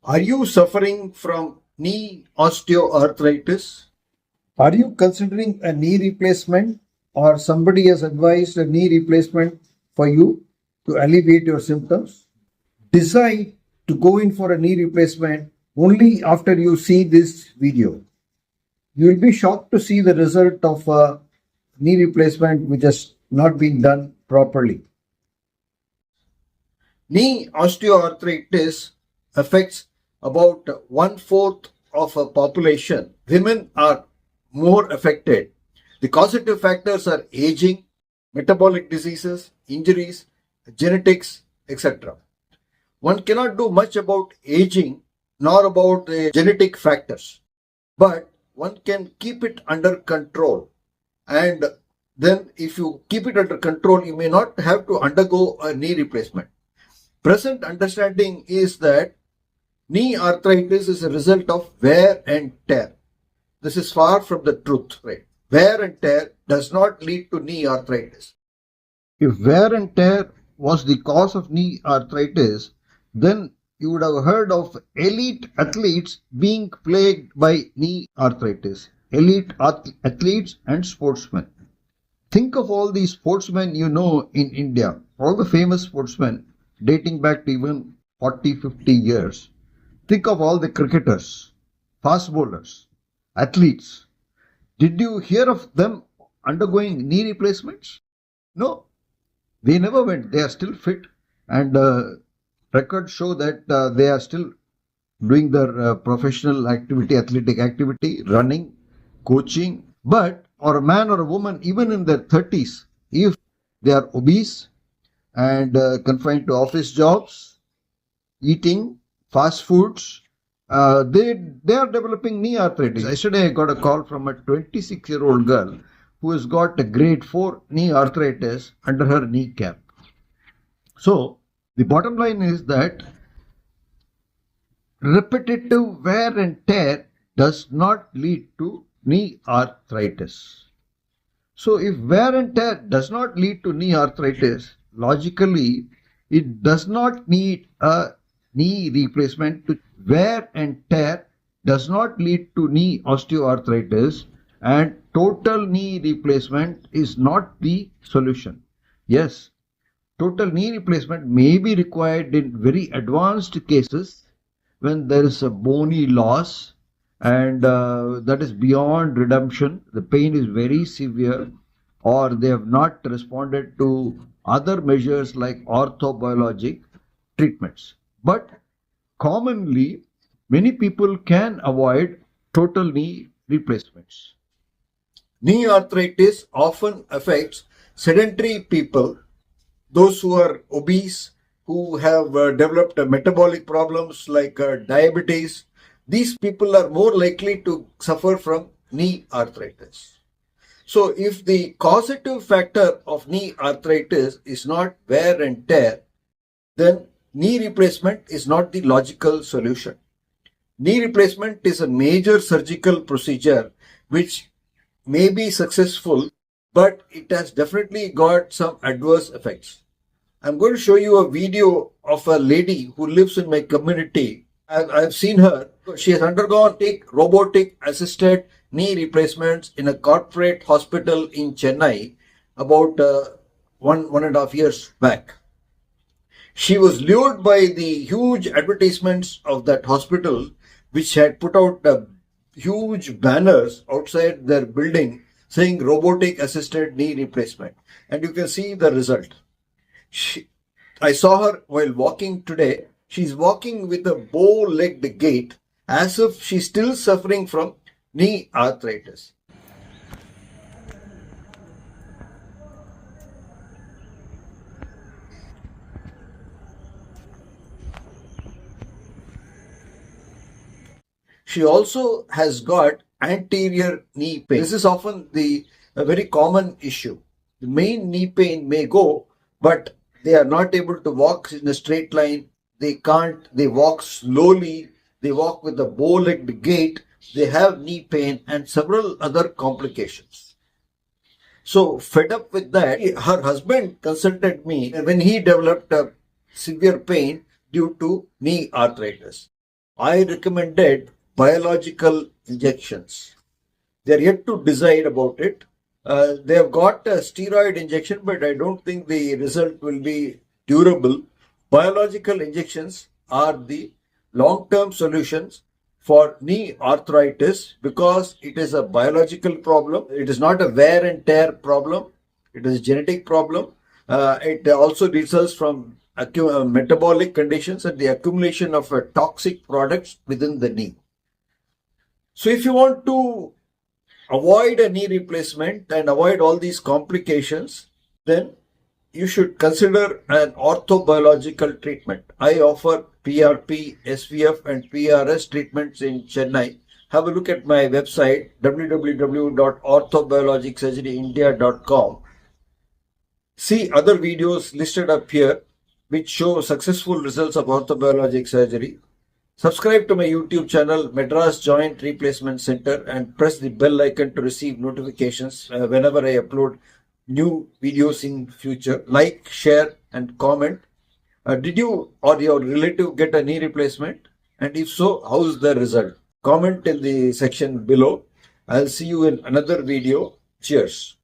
Are you suffering from knee osteoarthritis? Are you considering a knee replacement or somebody has advised a knee replacement for you to alleviate your symptoms? Decide to go in for a knee replacement only after you see this video. You will be shocked to see the result of a knee replacement which has not been done properly. Knee osteoarthritis affects about one-fourth of a population. Women are more affected. The causative factors are aging, metabolic diseases, injuries, genetics, etc. One cannot do much about aging nor about the genetic factors, but one can keep it under control. And then if you keep it under control, you may not have to undergo a knee replacement. Present understanding is that knee arthritis is a result of wear and tear. This is far from the truth, right? Wear and tear does not lead to knee arthritis. If wear and tear was the cause of knee arthritis, then you would have heard of elite athletes being plagued by knee arthritis. Elite athletes and sportsmen. Think of all these sportsmen you know in India, all the famous sportsmen dating back to even 40, 50 years. Think of all the cricketers, fast bowlers, athletes. Did you hear of them undergoing knee replacements? No, they never went. They are still fit, and records show that they are still doing their professional activity, athletic activity, running, coaching. But, or a man or a woman, even in their 30s, if they are obese and confined to office jobs, eating fast foods, they are developing knee arthritis. Yesterday I got a call from a 26-year-old girl who has got a grade 4 knee arthritis under her kneecap. So the bottom line is that repetitive wear and tear does not lead to knee arthritis. So if wear and tear does not lead to knee arthritis, logically it does not need a knee replacement. To wear and tear does not lead to knee osteoarthritis, and total knee replacement is not the solution. Yes, total knee replacement may be required in very advanced cases when there is a bony loss and that is beyond redemption. The pain is very severe, or they have not responded to other measures like orthobiologic treatments. But commonly, many people can avoid total knee replacements. Knee arthritis often affects sedentary people, those who are obese, who have developed metabolic problems like diabetes. These people are more likely to suffer from knee arthritis. So if the causative factor of knee arthritis is not wear and tear, then knee replacement is not the logical solution. Knee replacement is a major surgical procedure which may be successful, but it has definitely got some adverse effects. I'm going to show you a video of a lady who lives in my community. I've seen her. She has undergone robotic assisted knee replacements in a corporate hospital in Chennai about 1.5 years back. She was lured by the huge advertisements of that hospital, which had put out huge banners outside their building saying robotic assisted knee replacement. And you can see the result. I saw her while walking today. She's walking with a bow-legged gait as if she's still suffering from knee arthritis. She also has got anterior knee pain. This is often a very common issue. The main knee pain may go, but they are not able to walk in a straight line. They can't. They walk slowly. They walk with a bow-legged gait. They have knee pain and several other complications. So fed up with that, her husband consulted me when he developed a severe pain due to knee arthritis. I recommended biological injections. They are yet to decide about it. They have got a steroid injection, but I don't think the result will be durable. Biological injections are the long-term solutions for knee arthritis because it is a biological problem. It is not a wear and tear problem. It is a genetic problem. It also results from metabolic conditions and the accumulation of toxic products within the knee. So if you want to avoid a knee replacement and avoid all these complications, then you should consider an orthobiological treatment. I offer PRP, SVF and PRS treatments in Chennai. Have a look at my website www.orthobiologicsurgeryindia.com. See other videos listed up here which show successful results of orthobiologic surgery. Subscribe to my YouTube channel Madras Joint Replacement Center and press the bell icon to receive notifications whenever I upload new videos in future. Like, share and comment. Did you or your relative get a knee replacement? And if so, how's the result? Comment in the section below. I'll see you in another video. Cheers.